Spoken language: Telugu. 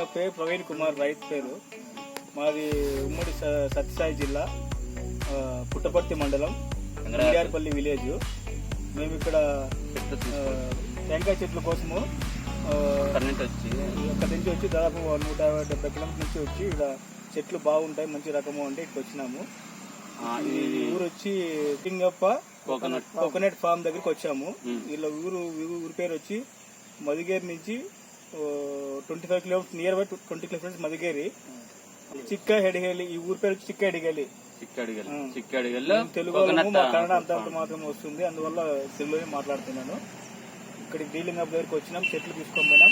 డీలింగ్ పేరు ప్రవీణ్ కుమార్, రైతు పేరు. మాది ఉమ్మడి సత్యసాయి జిల్లా, పుట్టపర్తి మండలం, ఇండియార్పల్లి విలేజ్. మేము ఇక్కడ టెంకాయ చెట్ల కోసము అక్కడి నుంచి వచ్చి దాదాపు 170 కిలోమీటర్ల నుంచి వచ్చి ఇక్కడ చెట్లు బాగుంటాయి, మంచి రకము అంటే ఇక్కడికి వచ్చినాము. ఈ ఊరు వచ్చి కింగప్ప కోకోనట్ ఫార్మ్ దగ్గరికి వచ్చాము. వీళ్ళ ఊరు పేరు వచ్చి మదిగేరి నుంచి 25 కిలోమీటర్స్, నియర్ బై 20 కిలోమీటర్స్ మదిగేరి. చిక్క హెడిగేలి, ఈ ఊరు పేరు చిక్క హెడిగేలి. తెలుగు మా కన్నడ అంత మాత్రం వస్తుంది, అందువల్ల తెలుగులోనే మాట్లాడుతున్నాను. ఇక్కడికి డీలింగ్ అప్ దగ్గరికి వచ్చినాం, చెట్లు తీసుకొని పోయినాం.